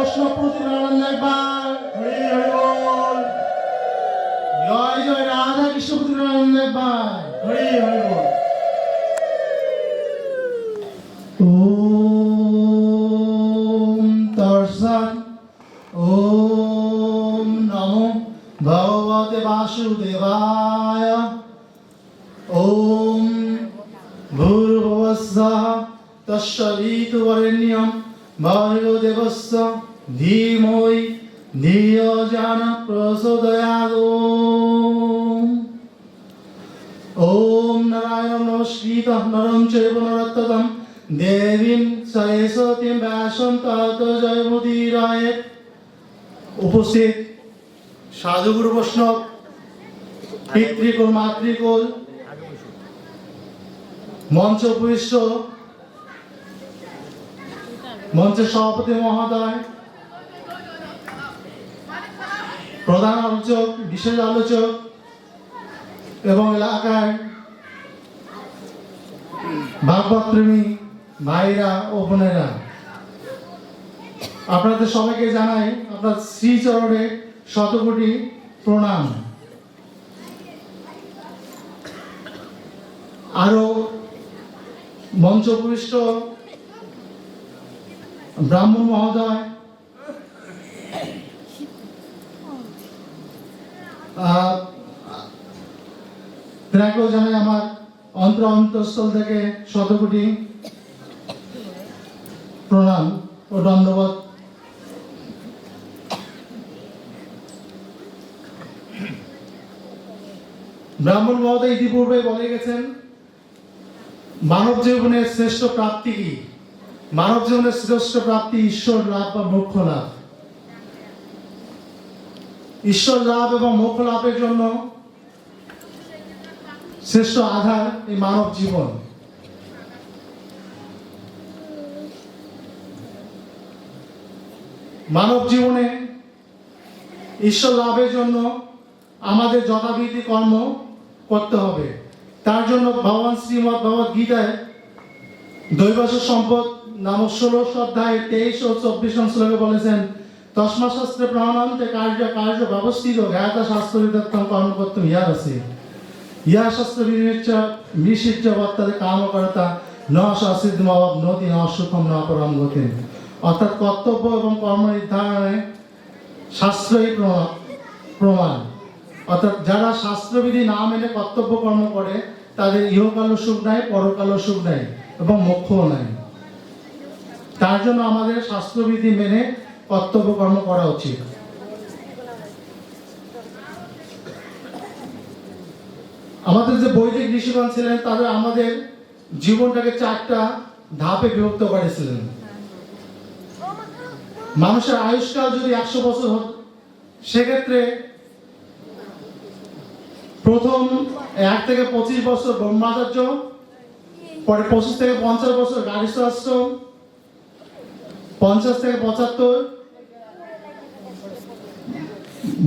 বৈষ্ণব প্রতিমানন্দ একবার হরি হরি বল, জয় জয় রাধা কৃষ্ণ প্রতিমানন্দ একবার হরি হরি বল। ওম তৎসৎ। ওম নমো ভগবতে বাসুদেবায়। ওম ভূর্ভুবস্সঃ তস্সবিতুর্বরেণ্যং ভর্গো দেবস্য ধীমহি ধিয়ো যো প্রচোদয়াৎ। ওম নারায়ণং নমস্কৃত্যং নরং চৈব নরোত্তমং দেবীং সরস্বতীং ব্যাসং ততো জয়মুদীরয়েৎ। উপস্থিত সাধুগুরু বৈষ্ণব, পিতৃকুল মাতৃকুল, মঞ্চ উপবিষ্ট মঞ্চের সভাপতি মহোদয়, প্রধান আলোচক, বিশেষ আলোচক এবং এলাকার ভাগবত প্রেমী ভাইরা ও বোনেরা, আপনাদের সবাইকে জানাই আপনার শ্রীচরণে শতকোটি প্রণাম। আরো মঞ্চ উপবিষ্ট ব্রাহ্মণ মহোদয়, তাকেও জানাই আমার অন্তঃস্থল থেকে শতকোটি প্রণাম ও ধন্যবাদ। ব্রাহ্মণ মহোদয় ইতিপূর্বে বলে গেছেন মানব জীবনের শ্রেষ্ঠ প্রাপ্তি কি। মানব জীবনের শ্রেষ্ঠ প্রাপ্তি ঈশ্বর লাভ বা মোক্ষ লাভ। ঈশ্বর লাভ এবং মোক্ষ লাভের জন্য শ্রেষ্ঠ আধার এই মানব জীবন। মানব জীবনে ঈশ্বর লাভের জন্য আমাদের যথাবিধি কর্ম করতে হবে। তার জন্য ভগবান শ্রীমদ্ ভগবদ গীতায় দৈবশ সম্পদ নামক 16 অধ্যায় 23 ও 24 শ্লোকে বলেছেন, তস্মা শাস্ত্রে প্রমাণান্তে কার্য কার্য ব্যবস্থিত জ্ঞাতা শাস্ত্রবিদত্তম কর্মকর্তম ইহার আছে। ইহা শাস্ত্র বিনিশ্চিত বর্তাতে কামকর্তা ন সসিদ্ধমভাব নতি ন সুখম ন পরম গতি। অর্থাৎ কর্তব্য এবং কর্ম নির্ধারণে শাস্ত্রই প্রমাণ। অর্থাৎ যারা শাস্ত্রবিধি না মেনে কর্তব্য কর্ম করে তাদের ইহকালও সুখ নাই, পরকালও সুখ নাই এবং মোক্ষও নাই। তার জন্য আমাদের শাস্ত্রবিধি মেনে কর্তব্য কর্ম করা উচিত। আমাদের যে বৈদিক ঋষিগণ ছিলেন তারা আমাদের জীবনটাকে 4টা ধাপে বিভক্ত করেছিলেন। মানুষের আয়ুষ্কাল যদি 100 বছর হতো, সেক্ষেত্রে প্রথম 1 থেকে 25 বছর ব্রহ্মচর্য, পরে 25 থেকে 50 বছর গার্হস্থ্য আশ্রম, 50 থেকে 75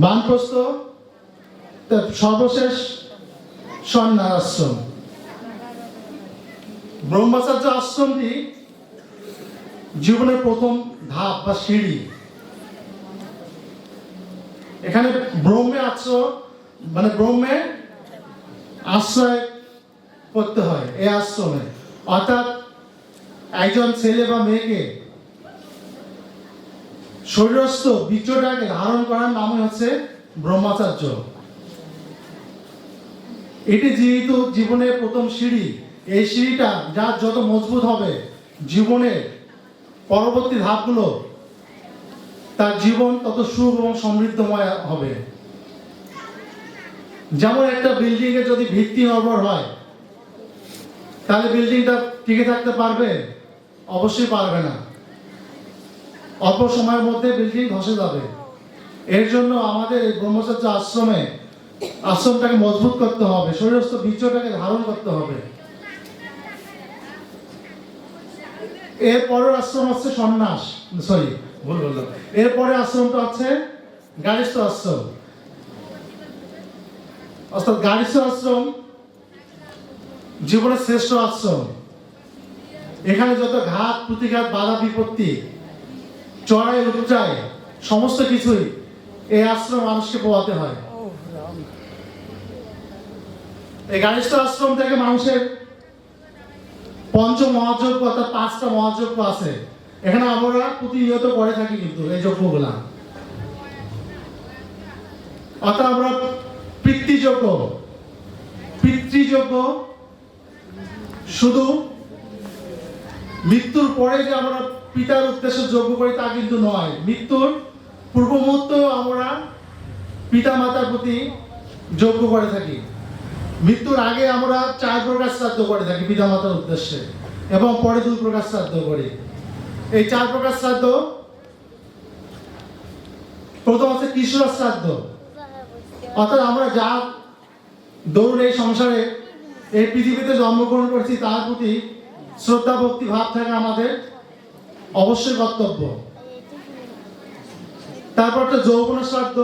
বানপ্রস্থ, সর্বশেষ সন্ন্যাস আশ্রম। ব্রহ্মচর্য আশ্রমটি জীবনের প্রথম ধাপ বা সিঁড়ি। এখানে ব্রহ্মে ব্রহ্মে আশ্রয় করতে হয় এই আশ্রমে। অর্থাৎ একজন ছেলে বা মেয়েকে শরীরস্থ বীর্যটাকে ধারণ করার নামই হচ্ছে ব্রহ্মচর্য। এটি যেহেতু জীবনের প্রথম সিঁড়ি, এই সিঁড়িটা যার যত মজবুত হবে জীবনের পরবর্তী ধাপগুলো, তার জীবন তত সুখ এবং সমৃদ্ধময় হবে। যেমন একটা বিল্ডিং এর যদি ভিত্তি নড়বড় হয় তাহলে বিল্ডিংটা টিকে থাকতে পারবে? অবশ্যই পারবে না, অল্প সময়ের মধ্যে বিল্ডিং ধসে যাবে। এর জন্য আমাদের ব্রহ্মচর্য আশ্রমটাকে মজবুত করতে হবে, শরীরস্থ বীর্যটাকে ধারণ করতে হবে। এরপরের আশ্রম হচ্ছে সন্ন্যাস, ভুল বললাম। এরপরে আশ্রমটা হচ্ছে গার্হস্থ্য আশ্রম। অর্থাৎ গার্হস্থ্য আশ্রম জীবনের শ্রেষ্ঠ আশ্রম। এখানে যত ঘাত প্রতিঘাত বাধা বিপত্তি চড়াই উচ্চায় সমস্ত কিছুই এই আশ্রম মানুষকে পোয়াতে হয়। এই গার্হস্থ্য আশ্রম থেকে মানুষের পঞ্চ মহাযজ্ঞ অর্থাৎ 5টা মহাযজ্ঞ আছে, এখানে আমরা প্রতিনিয়ত করে থাকি কিন্তু এই যজ্ঞগুলা। অর্থাৎ আমরা পিতৃযজ্ঞ শুধু মৃত্যুর পরে যে আমরা পিতার উদ্দেশ্যে যজ্ঞ করি তা কিন্তু নয়, মৃত্যুর পূর্ব মুহূর্তেও আমরা পিতা মাতার প্রতি যজ্ঞ করে থাকি। মৃত্যুর আগে আমরা 4 প্রকার শ্রাদ্ধ করে থাকি পিতা মাতার উদ্দেশ্যে, এবং পরে 2 প্রকার শ্রাদ্ধ করি। এই 4 প্রকার শ্রাদ্ধ, প্রথম আছে কিশোর শ্রাদ্ধ, অর্থাৎ আমরা যা দরুন এই সংসারে এই পৃথিবীতে জন্মগ্রহণ করেছি তার প্রতি শ্রদ্ধা ভক্তি ভাব থাকা আমাদের অবশ্যই কর্তব্য। তারপর একটা যৌবন শ্রাদ্ধ,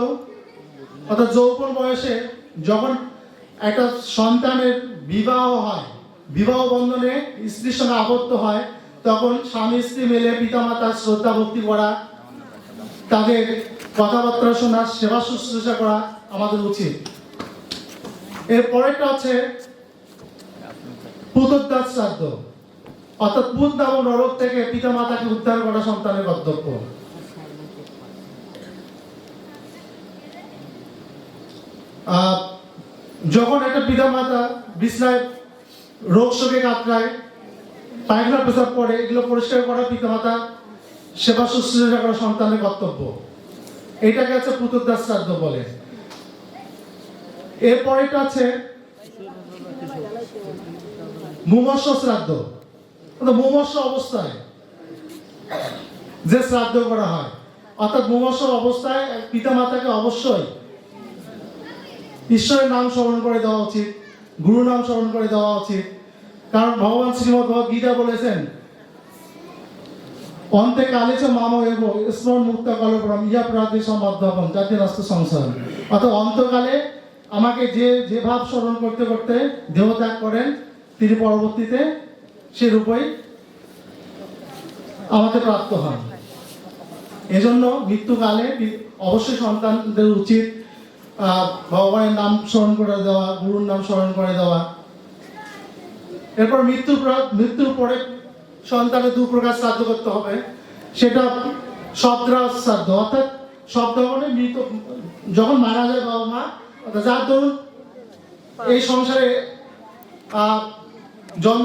অর্থাৎ যৌবন বয়সে যখন একটা সন্তানের বিবাহ হয়, বিবাহ বন্ধনে স্ত্রীর সঙ্গে আবদ্ধ হয়, তখন স্বামী স্ত্রী মিলে পিতামাতার শ্রদ্ধা ভক্তি করা, তাদের কথাবার্তা শোনা, সেবা শুশ্রূষা করা আমাদের উচিত। এর পরেরটা হচ্ছে পুত্রোদ্ধার শ্রাদ্ধ, অর্থাৎ পুত নামক নরক থেকে পিতা মাতাকে উদ্ধার করা সন্তানের কর্তব্য। যখন একটা পিতা মাতা বিছনায় রোগ শোকে কাতরায়, পায়খানা পেশাব করে, এগুলো পরিষ্কার করা পিতা মাতা সেবা শুশ্রূষা করা সন্তানের কর্তব্য। এটাকে হচ্ছে পুত্রোদ্ধার শ্রাদ্ধ বলে। এরপরেটা আছে মুমূর্ষ শ্রাদ্ধ, মুমূর্ষ অবস্থায় যে শ্রাদ্ধ করা হয়, অর্থাৎ মুমূর্ষ অবস্থায় পিতা মাতাকে অবশ্যই ঈশ্বরের নাম স্মরণ করে দেওয়া উচিত, গুরু নাম স্মরণ করে দেওয়া উচিত। কারণ ভগবান শ্রীমদ্ ভগবদ গীতা বলেছেন, অন্তে কালে চ মাম এব স্মরণ মুক্ত কলপরম ইহা প্রাতি সম্বদ্ধপম জাতি রাষ্ট্র সংসার। অর্থাৎ অন্তকালে আমাকে যে ভাব স্মরণ করতে করতে দেহ ত্যাগ করেন, তিনি পরবর্তীতে সে রূপই আমাদের প্রাপ্ত হন। এজন্য মৃত্যুকালে অবশ্যই সন্তানদের উচিত ভগবানের নাম স্মরণ করে দেওয়া, গুরুর নাম স্মরণ করে দেওয়া। এরপর মৃত্যুর পরে সন্তানের 2 প্রকার শ্রাদ্ধ করতে হবে। সেটা শবদাহ শ্রাদ্ধ, অর্থাৎ শব্দ মানে মৃত, যখন মারা যায় বাবা মা, যার ধরুন এই সংসারে জন্ম